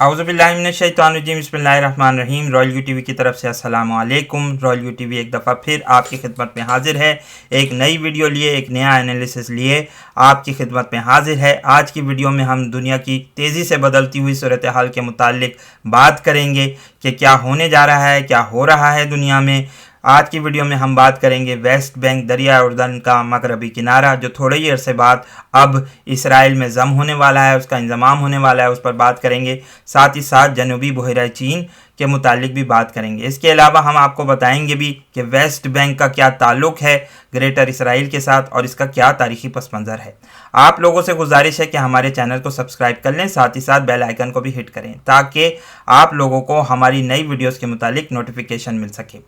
औज़ुबिल्लाहिमिनश्शैतानिर्रजीम बिस्मिल्लाहिर्रहमानिर्रहीम। Royal you TV की तरफ से अस्सलाम वालेकुम। रॉयल यू टीवी एक दफ़ा फिर आपकी खिदमत में हाजिर है, एक नई वीडियो लिए, एक नया एनालिसिस लिए आपकी खिदमत में हाजिर है। आज की वीडियो में हम दुनिया की तेज़ी से बदलती हुई सूरत हाल के मुतालिक बात करेंगे कि क्या होने जा रहा है, क्या हो रहा है दुनिया में। आज की वीडियो में हम बात करेंगे वेस्ट बैंक दरिया उर्दन का मगरबी किनारा, जो थोड़े ही अरसे बाद अब इसराइल में जम होने वाला है, उसका इंजमाम होने वाला है, उस पर बात करेंगे। साथ ही साथ जनूबी बहरा चीन के मुतालिक भी बात करेंगे। इसके अलावा हम आपको बताएंगे भी कि वेस्ट बैंक का क्या ताल्लुक़ है ग्रेटर इसराइल के साथ और इसका क्या तारीखी पस मंज़र है। आप लोगों से गुजारिश है कि हमारे चैनल को सब्सक्राइब कर लें, साथ ही साथ बेल आइकन को भी हिट करें ताकि आप लोगों को हमारी नई वीडियोज़ के मुतालिक नोटिफिकेशन मिल सके।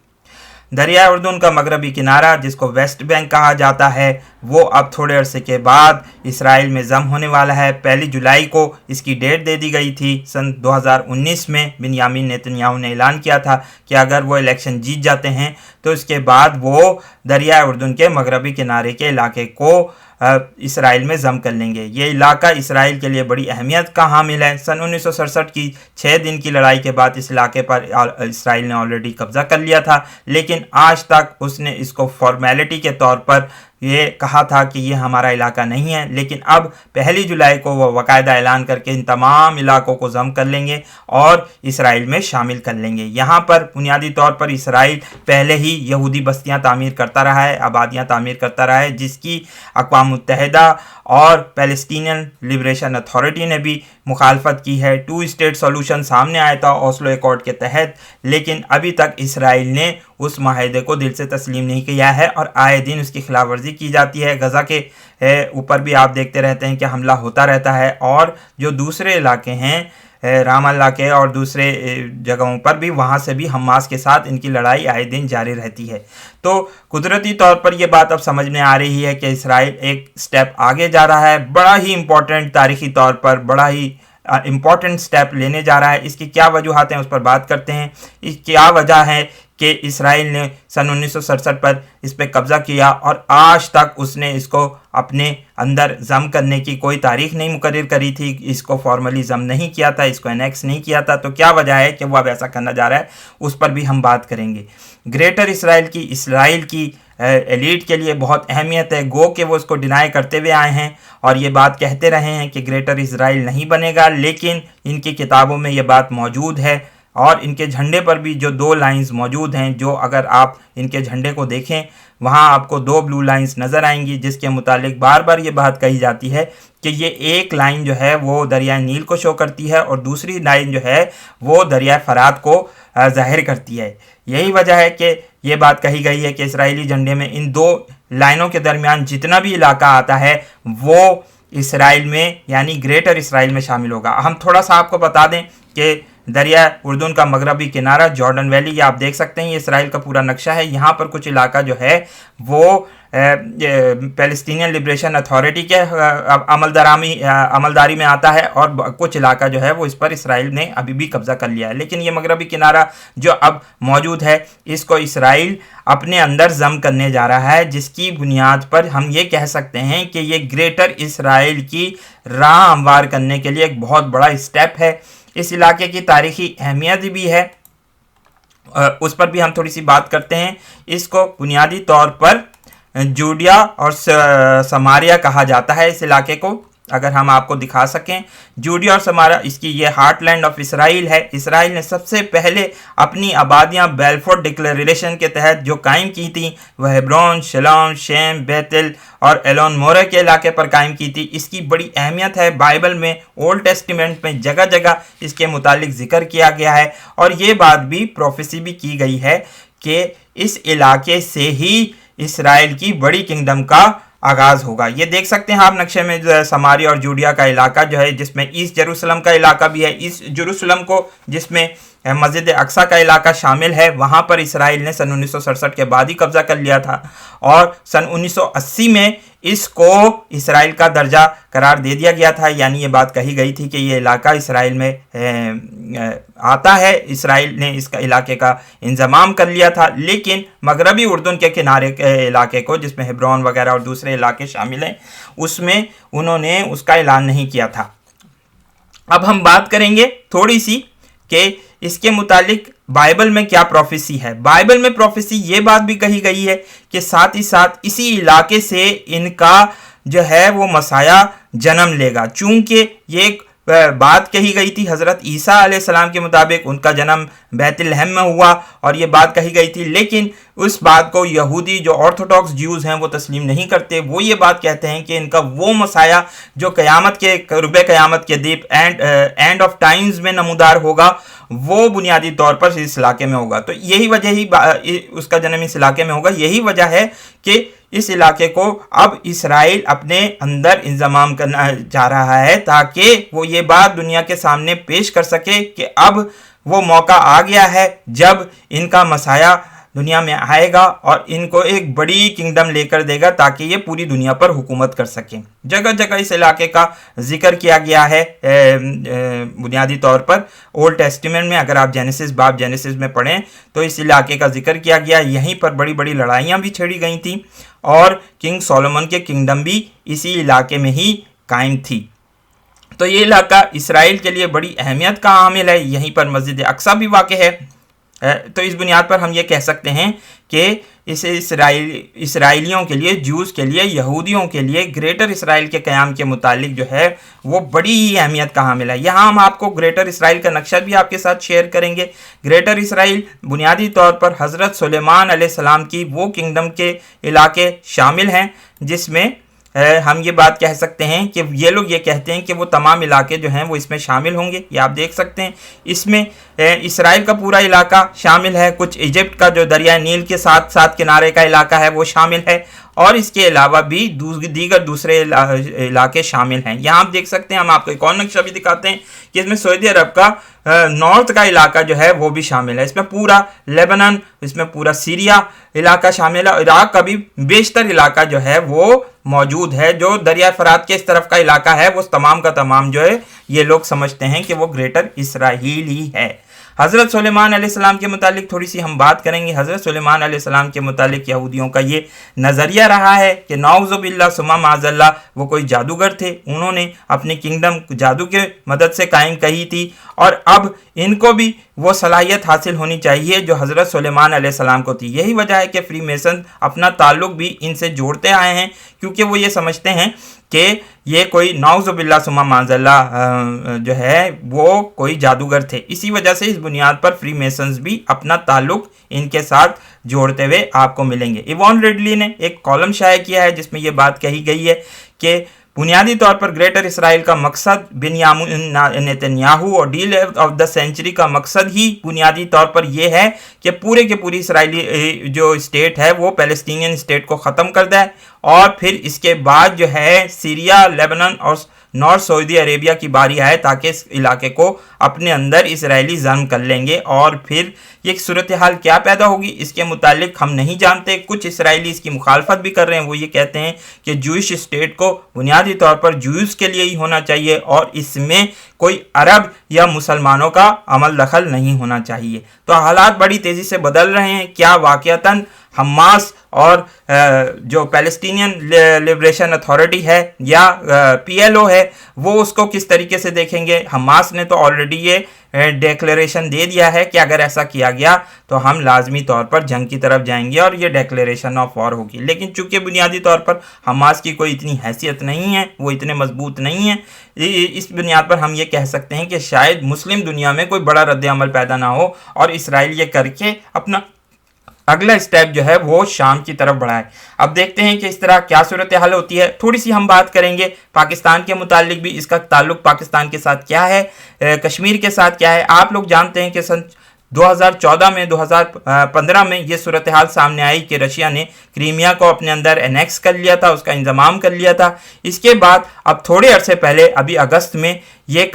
दरिया उर्दन का मगरबी किनारा, जिसको वेस्ट बैंक कहा जाता है, वो अब थोड़े अरसे के बाद इसराइल में जम होने वाला है। 1 जुलाई को इसकी डेट दे दी गई थी। सन 2019 में बिन्यामीन नेतन्याहू ने ऐलान किया था कि अगर वो इलेक्शन जीत जाते हैं तो इसके बाद वो दरिया उर्दन के मगरबी किनारे के इलाके को इसराइल में जम कर लेंगे। ये इलाका इसराइल के लिए बड़ी अहमियत का हामिल है। सन 1967 की 6 दिन की लड़ाई के बाद इस इलाके पर इसराइल ने ऑलरेडी कब्जा कर लिया था, लेकिन आज तक उसने इसको फॉर्मेलिटी के तौर पर ये कहा था कि ये हमारा इलाका नहीं है। लेकिन अब 1 जुलाई को वो बाकायदा ऐलान करके इन तमाम इलाकों को जम कर लेंगे और इसराइल में शामिल कर लेंगे। यहाँ पर बुनियादी तौर पर इसराइल पहले ही यहूदी बस्तियाँ तामीर करता रहा है, आबादियाँ तामीर करता रहा है, जिसकी अक़वाम मुत्तहिदा और पैलेस्टीनियन लिबरेशन अथॉरिटी ने भी मुखालफत की है। 2 स्टेट सॉल्यूशन सामने आया था ओस्लो एकॉर्ड के तहत, लेकिन अभी तक इसराइल ने उस माहदे को दिल से तस्लीम नहीं किया है और आए दिन उसकी खिलाफ वर्जी की जाती है। गज़ा के ऊपर भी आप देखते रहते हैं कि हमला होता रहता है, और जो दूसरे इलाके हैं रामल्ला के और दूसरे जगहों पर भी, वहाँ से भी हमास के साथ इनकी लड़ाई आए दिन जारी रहती है। तो कुदरती तौर पर यह बात अब समझ में आ रही है कि इसराइल एक स्टेप आगे जा रहा है, बड़ा ही इम्पोर्टेंट, तारीखी तौर पर बड़ा ही इम्पॉर्टेंट स्टेप लेने जा रहा है। इसकी क्या वजूहात हैं उस पर बात करते हैं। क्या वजह है कि इसराइल ने सन 1967 पर इस पर कब्ज़ा किया और आज तक उसने इसको अपने अंदर जम करने की कोई तारीख नहीं मुकर्रर करी थी, इसको फॉर्मली जम नहीं किया था, इसको एनेक्स नहीं किया था। तो क्या वजह है कि वो अब ऐसा करना जा रहा है, उस पर भी हम बात करेंगे। ग्रेटर इसराइल की एलीट के लिए बहुत अहमियत है। गो कि वो उसको डिनाई करते हुए आए हैं और ये बात कहते रहे हैं कि ग्रेटर इसराइल नहीं बनेगा, लेकिन इनकी किताबों में ये बात मौजूद है और इनके झंडे पर भी जो 2 लाइंस मौजूद हैं, जो अगर आप इनके झंडे को देखें वहाँ आपको 2 ब्लू लाइंस नज़र आएंगी, जिसके मुतालिक बार बार ये बात कही जाती है कि ये एक लाइन जो है वो दरिया नील को शो करती है और दूसरी लाइन जो है वो दरिया फरात को ज़ाहिर करती है। यही वजह है कि ये बात कही गई है कि इसराइली झंडे में इन 2 लाइनों के दरमियान जितना भी इलाका आता है वो इसराइल में यानी ग्रेटर इसराइल में शामिल होगा। हम थोड़ा सा आपको बता दें कि दरिया उर्दन का मगरबी किनारा, जॉर्डन वैली, ये आप देख सकते हैं, ये इसराइल का पूरा नक्शा है। यहाँ पर कुछ इलाका जो है वो पैलेस्टीनियन लिबरेशन अथॉरिटी के अमलदारी में आता है और कुछ इलाका जो है वो इस पर इसराइल ने अभी भी कब्जा कर लिया है। लेकिन ये मगरबी किनारा जो अब मौजूद है, इसको इसराइल अपने अंदर जम करने जा रहा है, जिसकी बुनियाद पर हम ये कह सकते हैं कि ये ग्रेटर इसराइल की राह हमवार करने के लिए एक बहुत बड़ा स्टेप है। इस इलाके की तारीखी अहमियत भी है, उस पर भी हम थोड़ी सी बात करते हैं। इसको बुनियादी तौर पर जूडिया और समारिया कहा जाता है। इस इलाके को अगर हम आपको दिखा सकें, जूडिया और समारिया, इसकी ये हार्टलैंड ऑफ इसराइल है। इसराइल ने सबसे पहले अपनी आबादियां बेलफोर्ड डिक्लेरेशन के तहत जो कायम की थी वह हेब्रोन, शेलोम, शेम, बेतेल और एलोन मोरे के इलाके पर कायम की थी। इसकी बड़ी अहमियत है। बाइबल में, ओल्ड टेस्टिमेंट में जगह जगह इसके मुतालिक जिक्र किया गया है और ये बात भी प्रोफेसी भी की गई है कि इस इलाके से ही इसराइल की बड़ी किंगडम का आगाज़ होगा। ये देख सकते हैं आप नक्शे में, जो है समारिया और जूडिया का इलाका जो है, जिसमें ईस्ट जेरूसलम का इलाका भी है। ईस्ट जेरूसलम को, जिसमें मस्जिद अक्सा का इलाका शामिल है, वहाँ पर इसराइल ने सन 1967 के बाद ही कब्जा कर लिया था और सन 1980 में इसको इसराइल का दर्जा करार दे दिया गया था। यानी ये बात कही गई थी कि ये इलाका इसराइल में आता है, इसराइल ने इसका इलाके का इंतज़ाम कर लिया था। लेकिन मगरबी उर्दन के किनारे के इलाके को, जिसमें हेब्रोन वगैरह और दूसरे इलाके शामिल हैं, उसमें उन्होंने उसका ऐलान नहीं किया था। अब हम बात करेंगे थोड़ी सी कि इसके मुतालिक बाइबल में क्या प्रोफेसी है। बाइबल में प्रोफेसी ये बात भी कही गई है कि साथ ही साथ इसी इलाके से इनका जो है वो मसाया जन्म लेगा। चूंकि ये एक बात कही गई थी हज़रत ईसा अलैहिस्सलाम के मुताबिक उनका जन्म बैतलहम में हुआ और ये बात कही गई थी, लेकिन उस बात को यहूदी जो ऑर्थोडॉक्स ज्यूज़ हैं वो तस्लीम नहीं करते। वो ये बात कहते हैं कि इनका वो मसाया जो क़यामत के क़ुर्बे क़यामत के दीप एंड ऑफ टाइम्स में नमूदार होगा वो बुनियादी तौर पर इस इलाके में होगा। तो यही वजह ही उसका जन्म इस इलाके में होगा। यही वजह है कि इस इलाके को अब इसराइल अपने अंदर इंतज़ाम करना चाह रहा है ताकि वो ये बात दुनिया के सामने पेश कर सके कि अब वो मौका आ गया है जब इनका मसाया दुनिया में आएगा और इनको एक बड़ी किंगडम लेकर देगा ताकि ये पूरी दुनिया पर हुकूमत कर सकें। जगह जगह इस इलाके का जिक्र किया गया है बुनियादी तौर पर ओल्ड टेस्टामेंट में। अगर आप बाब जेनेसिस में पढ़ें तो इस इलाके का जिक्र किया गया। यहीं पर बड़ी बड़ी लड़ाइयाँ भी छेड़ी गई थी और किंग सोलोमन के किंगडम भी इसी इलाके में ही कायम थी। तो ये इलाका इसराइल के लिए बड़ी अहमियत का हामिल है। यहीं पर मस्जिद अक्सा भी वाक़ है। तो इस बुनियाद पर हम ये कह सकते हैं कि इस इसराइलियों के लिए, जूस के लिए, यहूदियों के लिए ग्रेटर इसराइल के क़याम के मुतालिक जो है वो बड़ी ही अहमियत का हामिल है। यहाँ हम आपको ग्रेटर इसराइल का नक्शा भी आपके साथ शेयर करेंगे। ग्रेटर इसराइल बुनियादी तौर पर हज़रत सुलेमान अलैहिस्सलाम की वो किंगडम के इलाके शामिल हैं जिसमें हम ये बात कह सकते हैं कि ये लोग ये कहते हैं कि वो तमाम इलाके जो हैं वो इसमें शामिल होंगे। ये आप देख सकते हैं इसमें इसराइल का पूरा इलाका शामिल है, कुछ इजिप्ट का जो दरिया नील के साथ साथ किनारे का इलाका है वो शामिल है और इसके अलावा भी दीगर दूसरे इलाके शामिल हैं। यहाँ आप देख सकते हैं, हम आपको एक और नक्शा भी दिखाते हैं कि इसमें सऊदी अरब का नॉर्थ का इलाका जो है वो भी शामिल है। इसमें पूरा लेबनान, इसमें पूरा सीरिया इलाका शामिल है। इराक का भी बेशतर इलाका जो है वो मौजूद है। जो दरिया फरात के इस तरफ का इलाका है वो तमाम का तमाम जो है ये लोग समझते हैं कि वो ग्रेटर इसराइल ही है। हज़रत सुलेमान अलैहिस्सलाम के मुतालिक थोड़ी सी हम बात करेंगे। हज़रत सुलेमान अलैहिस्सलाम के मुतालिक यहूदियों का ये नज़रिया रहा है कि नाउज़ुबिल्लाह सुम्मा माज़ल्लाह वो कोई जादूगर थे। उन्होंने अपनी किंगडम जादू के मदद से कायम की थी और अब इनको भी वो सलाहियत हासिल होनी चाहिए जो हज़रत सुलेमान अलैहिस्सलाम को थी। यही वजह है कि फ्री मेसन अपना ताल्लुक भी इनसे जोड़ते आए हैं क्योंकि वो ये समझते हैं कि ये कोई नाउज़ुबिल्लाह सुम्मा माज़ल्लाह जो है वो कोई जादूगर थे। इसी वजह से इस बुनियाद पर फ्री मेसन्स भी अपना ताल्लुक इनके साथ जोड़ते हुए आपको मिलेंगे। इवान रिडली ने एक कॉलम शाया किया है जिसमें ये बात कही गई है कि बुनियादी तौर पर ग्रेटर इसराइल का मकसद बिन्यामीन नेतन्याहू और डील ऑफ द सेंचुरी का मकसद ही बुनियादी तौर पर यह है कि पूरे के पूरी इसराइली जो स्टेट है वो पैलेस्टीनियन स्टेट को ख़त्म कर दे और फिर इसके बाद जो है सीरिया, लेबनान और नॉर्थ सऊदी अरेबिया की बारी आए ताकि इस इलाके को अपने अंदर इसराइली जन्म कर लेंगे। और फिर ये सूरत हाल क्या पैदा होगी इसके मुतालिक हम नहीं जानते। कुछ इसराइली इसकी मुखालफत भी कर रहे हैं। वो ये कहते हैं कि जूइश स्टेट को बुनियादी तौर पर जूस के लिए ही होना चाहिए और इसमें कोई अरब या मुसलमानों का अमल दखल नहीं होना चाहिए। तो हालात बड़ी तेज़ी से बदल रहे हैं। क्या वाक़यतन हमास और जो पैलेस्टीनियन लिबरेशन अथॉरिटी है या PLO है वो उसको किस तरीके से देखेंगे? हमास ने तो ऑलरेडी ये डिक्लेरेशन दे दिया है कि अगर ऐसा किया गया तो हम लाजमी तौर पर जंग की तरफ जाएंगे और ये डिक्लेरेशन ऑफ वॉर होगी। लेकिन चूंकि बुनियादी तौर पर हमास की कोई इतनी हैसियत नहीं है, वो इतने मजबूत नहीं है, इस बुनियाद पर हम ये कह सकते हैं कि शायद मुस्लिम दुनिया में कोई बड़ा रद्द-ए-अमल पैदा ना हो और इसराइल ये करके अपना अगला स्टेप जो है वो शाम की तरफ बढ़ाए। अब देखते हैं कि इस तरह क्या सूरत हाल होती है। थोड़ी सी हम बात करेंगे पाकिस्तान के मुतालिक भी, इसका ताल्लुक पाकिस्तान के साथ क्या है, कश्मीर के साथ क्या है। आप लोग जानते हैं कि सन 2014 में 2015 में ये सूरत हाल सामने आई कि रशिया ने क्रीमिया को अपने अंदर एनेक्स कर लिया था, उसका इंतज़ाम कर लिया था। इसके बाद अब थोड़े अरसे पहले अभी अगस्त में ये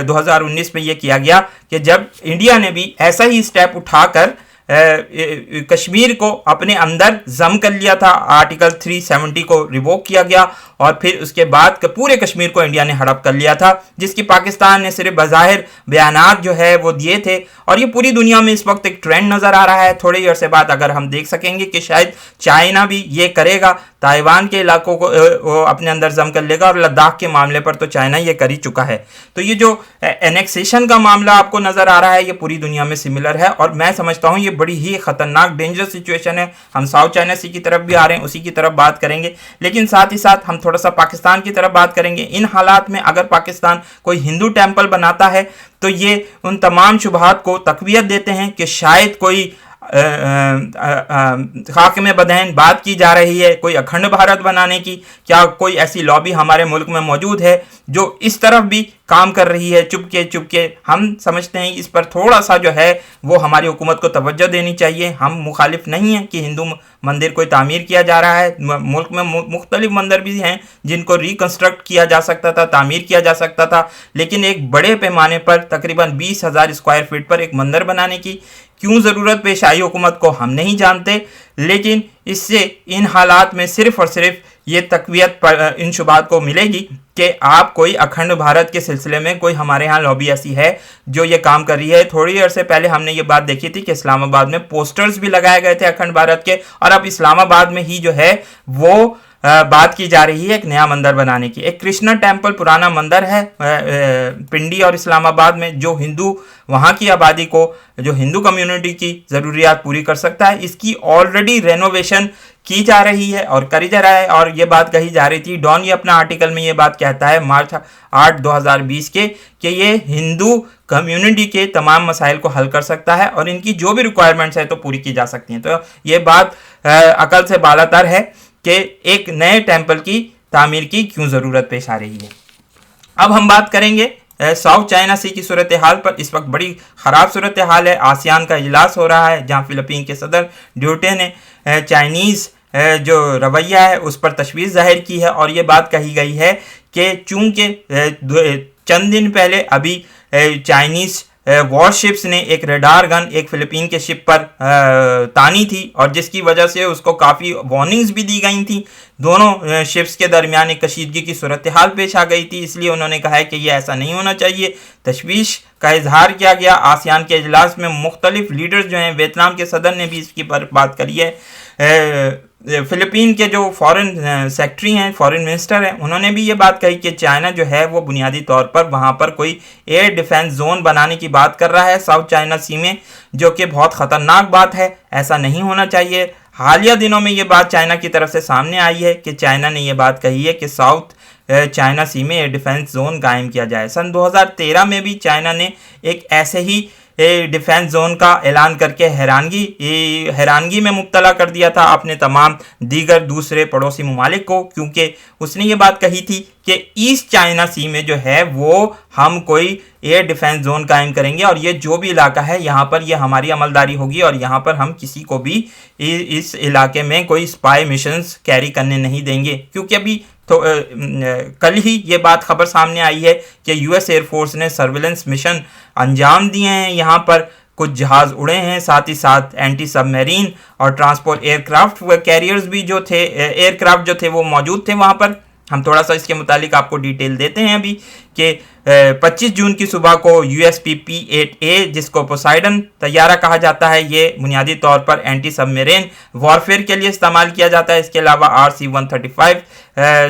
2019 में ये किया गया कि जब इंडिया ने भी ऐसा ही स्टेप उठाकर कश्मीर को अपने अंदर जम कर लिया था, आर्टिकल 370 को रिवोक किया गया और फिर उसके बाद पूरे कश्मीर को इंडिया ने हड़प कर लिया था, जिसकी पाकिस्तान ने सिर्फ बज़ाहिर बयानात जो है वो दिए थे। और ये पूरी दुनिया में इस वक्त एक ट्रेंड नज़र आ रहा है। थोड़े ही अरसे बाद अगर हम देख सकेंगे कि शायद चाइना भी ये करेगा, ताइवान के इलाकों को वो अपने अंदर जम कर लेगा, और लद्दाख के मामले पर तो चाइना ये कर ही चुका है। तो ये जो एनेक्सेशन का मामला आपको नज़र आ रहा है ये पूरी दुनिया में सिमिलर है, और मैं समझता हूँ ये बड़ी ही खतरनाक डेंजरस सिचुएशन है। हम साउथ चाइना सी की तरफ भी आ रहे हैं, उसी की तरफ बात करेंगे, लेकिन साथ ही साथ हम थोड़ा सा पाकिस्तान की तरफ बात करेंगे। इन हालात में अगर पाकिस्तान कोई हिंदू टेम्पल बनाता है तो ये उन तमाम शुबहात को तक़वियत देते हैं कि शायद कोई खाक में बदहन बात की जा रही है कोई अखंड भारत बनाने की। क्या कोई ऐसी लॉबी हमारे मुल्क में मौजूद है जो इस तरफ भी काम कर रही है चुपके चुपके? हम समझते हैं इस पर थोड़ा सा जो है वो हमारी हुकूमत को तवज्जो देनी चाहिए। हम मुखालिफ नहीं हैं कि हिंदू मंदिर कोई तामीर किया जा रहा है। मुल्क में मुख्तलिफ मंदिर भी हैं जिनको रिकन्स्ट्रक्ट किया जा सकता था, तामीर किया जा सकता था, लेकिन एक बड़े पैमाने पर तकरीबन 20,000 स्क्वायर फीट पर एक मंदिर बनाने की क्यों ज़रूरत पेश आई हुकूमत को हम नहीं जानते। लेकिन इससे इन हालात में सिर्फ़ और सिर्फ ये तक़वियत इन शुबात को मिलेगी कि आप कोई अखंड भारत के सिलसिले में कोई हमारे यहाँ लॉबी ऐसी है जो ये काम कर रही है। थोड़ी अर्से पहले हमने ये बात देखी थी कि इस्लामाबाद में पोस्टर्स भी लगाए गए थे अखंड भारत के, और अब इस्लामाबाद में ही जो है वो बात की जा रही है एक नया मंदिर बनाने की। एक कृष्णा टेम्पल पुराना मंदिर है पिंडी और इस्लामाबाद में, जो हिंदू वहाँ की आबादी को, जो हिंदू कम्युनिटी की ज़रूरियात पूरी कर सकता है। इसकी ऑलरेडी रेनोवेशन की जा रही है और करी जा रहा है, और ये बात कही जा रही थी, डॉन ये अपना आर्टिकल में ये बात कहता है मार्च 8 2020 के, कि ये हिंदू कम्युनिटी के तमाम मसाइल को हल कर सकता है और इनकी जो भी रिक्वायरमेंट्स है तो पूरी की जा सकती हैं। तो ये बात अकल से बालातर है कि एक नए टेम्पल की तामीर की क्यों ज़रूरत पेश आ रही है। अब हम बात करेंगे साउथ चाइना सी की सूरत हाल पर। इस वक्त बड़ी ख़राब सूरत हाल है। आसियान का इजलास हो रहा है जहाँ फ़िलिपीन के सदर ड्यूटे ने चाइनीज़ जो रवैया है उस पर तशवीश ज़ाहिर की है, और ये बात कही गई है कि चूँकि चंद दिन पहले अभी चाइनीज़ वॉरशिप्स ने एक रडार गन एक फ़िलिपीन के शिप पर तानी थी, और जिसकी वजह से उसको काफ़ी वार्निंग्स भी दी गई थी। दोनों शिप्स के दरमियान एक कशीदगी की सूरत हाल पेश आ गई थी, इसलिए उन्होंने कहा है कि ये ऐसा नहीं होना चाहिए। तशवीश का इजहार किया गया। आसियान के इजलास में मुख्तलिफ लीडर्स जो हैं, वियतनाम के सदर ने भी इसकी पर बात करी है। फ़िलिपीन के जो फॉरेन सेक्रेटरी हैं, फॉरेन मिनिस्टर हैं, उन्होंने भी ये बात कही कि चाइना जो है वो बुनियादी तौर पर वहाँ पर कोई एयर डिफेंस जोन बनाने की बात कर रहा है साउथ चाइना सी में, जो कि बहुत ख़तरनाक बात है। ऐसा नहीं होना चाहिए। हालिया दिनों में ये बात चाइना की तरफ से सामने आई है कि चाइना ने ये बात कही है कि साउथ चाइना सी में एयर डिफेंस जोन कायम किया जाए। सन 2013 में भी चाइना ने एक ऐसे ही डिफेंस जोन का ऐलान करके हैरानगी में मुब्तला कर दिया था अपने तमाम दीगर दूसरे पड़ोसी ममालिक को, क्योंकि उसने ये बात कही थी कि ईस्ट चाइना सी में जो है वो हम कोई एयर डिफेंस जोन कायम करेंगे, और ये जो भी इलाका है यहाँ पर ये हमारी अमलदारी होगी, और यहाँ पर हम किसी को भी इस इलाके में कोई स्पाई मिशंस कैरी करने नहीं देंगे। क्योंकि अभी तो कल ही ये बात खबर सामने आई है कि यूएस एयरफोर्स ने सर्विलेंस मिशन अंजाम दिए हैं। यहाँ पर कुछ जहाज़ उड़े हैं, साथ ही साथ एंटी सबमरीन और ट्रांसपोर्ट एयरक्राफ्ट कैरियर्स भी जो थे, एयरक्राफ्ट जो थे वो मौजूद थे वहाँ पर। हम थोड़ा सा इसके मुतालिक आपको डिटेल देते हैं अभी कि 25 जून की सुबह को USP P-8A, जिसको पोसाइडन तैयारा कहा जाता है, ये बुनियादी तौर पर एंटी सबमरीन वॉरफेयर के लिए इस्तेमाल किया जाता है। इसके अलावा RC-135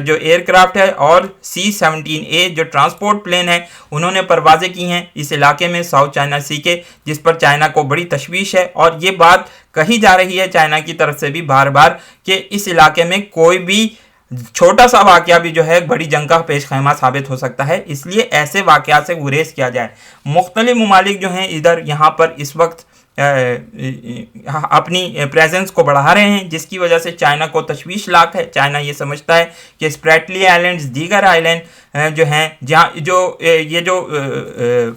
जो एयरक्राफ्ट है और C-17A जो ट्रांसपोर्ट प्लेन है, उन्होंने परवाज़ें की हैं इस इलाके में साउथ चाइना सी के, जिस पर चाइना को बड़ी तशवीश है। और ये बात कही जा रही है चाइना की तरफ से भी बार बार कि इस इलाके में कोई भी छोटा सा वाकया भी जो है बड़ी जंग का पेश खैमा साबित हो सकता है, इसलिए ऐसे वाकयात से गुरेज किया जाए। मुख्तलिफ ममालिक जो हैं इधर यहाँ पर इस वक्त अपनी प्रेजेंस को बढ़ा रहे हैं, जिसकी वजह से चाइना को तशवीश लाक है। चाइना ये समझता है कि स्प्रेटली आइलैंड्स, दीगर आइलैंड जो हैं, जहाँ ये जो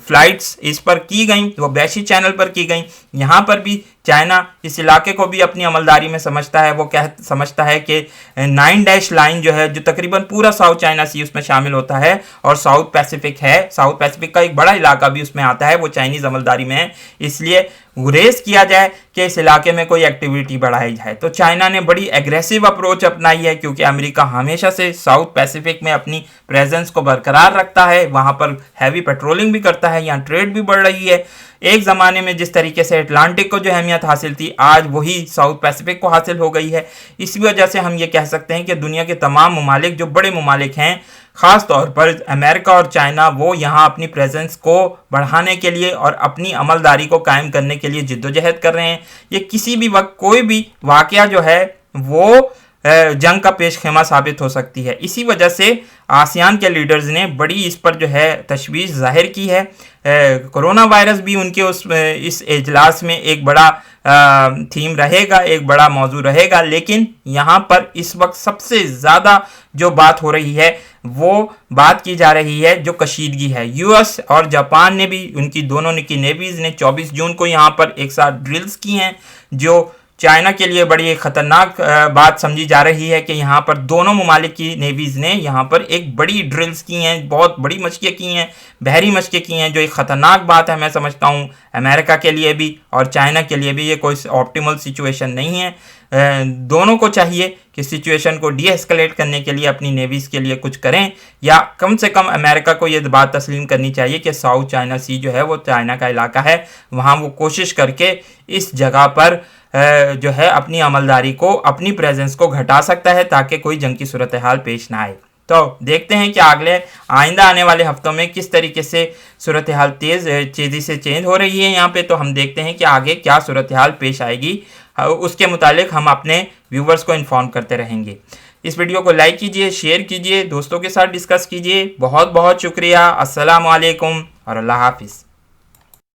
फ़्लाइट्स इस पर की गई वो बैशी चैनल पर की गई। यहाँ पर भी चाइना इस इलाके को भी अपनी अमलदारी में समझता है। वो समझता है कि 9 डैश लाइन जो है, जो तकरीबन पूरा साउथ चाइना सी उसमें शामिल होता है और साउथ पैसिफिक है, साउथ पैसिफिक का एक बड़ा इलाका भी उसमें आता है, वो चाइनीज़ अमलदारी में है। इसलिए गुरेज किया जाए कि इस इलाके में कोई एक्टिविटी बढ़ाई जाए। तो चाइना ने बड़ी एग्रेसिव अप्रोच अपनाई है, क्योंकि अमेरिका हमेशा से साउथ पैसिफिक में अपनी प्रेजेंस को बरकरार रखता है, वहाँ पर हैवी पेट्रोलिंग भी करता है, यहाँ ट्रेड भी बढ़ रही है। एक ज़माने में जिस तरीके से अटलांटिक को जो अहमियत हासिल थी, आज वही साउथ पैसिफिक को हासिल हो गई है। इसी वजह से हम ये कह सकते हैं कि दुनिया के तमाम ममालिक, जो बड़े ममालिक हैं, ख़ास तौर पर अमेरिका और चाइना, वो यहाँ अपनी प्रेजेंस को बढ़ाने के लिए और अपनी अमलदारी को कायम करने के लिए जिद्दोजहद कर रहे हैं। ये किसी भी वक्त कोई भी वाक़या जो है वो जंग का पेशखेमा साबित हो सकती है। इसी वजह से आसियान के लीडर्स ने बड़ी इस पर जो है तशवीश जाहिर की है। कोरोना वायरस भी उनके इस इजलास में एक बड़ा थीम रहेगा, एक बड़ा मौजू रहेगा। लेकिन यहाँ पर इस वक्त सबसे ज़्यादा जो बात हो रही है वो बात की जा रही है जो कशीदगी है। यूएस और जापान ने भी, उनकी दोनों की नेवीज़ ने 24 जून को यहाँ पर एक साथ ड्रिल्स की हैं, जो चाइना के लिए बड़ी ख़तरनाक बात समझी जा रही है कि यहाँ पर दोनों ममालिक की नेवीज़ ने यहाँ पर एक बड़ी ड्रिल्स की हैं, बहुत बड़ी मशक़ें की हैं, बहरी मशक़ें की हैं, जो एक ख़तरनाक बात है। मैं समझता हूँ अमेरिका के लिए भी और चाइना के लिए भी ये कोई ऑप्टिमल सिचुएशन नहीं है। दोनों को चाहिए कि सिचुएशन को डीएस्केलेट करने के लिए अपनी नेवीज़ के लिए कुछ करें, या कम से कम अमेरिका को ये बात तस्लीम करनी चाहिए कि साउथ चाइना सी जो है वो चाइना का इलाका है, वहाँ वो कोशिश करके इस जगह पर जो है अपनी अमलदारी को, अपनी प्रेजेंस को घटा सकता है, ताकि कोई जंग की सूरत हाल पेश ना आए। तो देखते हैं कि अगले आइंदा आने वाले हफ्तों में किस तरीके से सूरत हाल तेज़ी से चेंज हो रही है यहाँ पे। तो हम देखते हैं कि आगे क्या सूरत हाल पेश आएगी, उसके मुतालिक हम अपने व्यूवर्स को इन्फॉर्म करते रहेंगे। इस वीडियो को लाइक कीजिए, शेयर कीजिए, दोस्तों के साथ डिस्कस कीजिए। बहुत बहुत शुक्रिया। अस्सलाम वालेकुम और अल्लाह हाफिज़।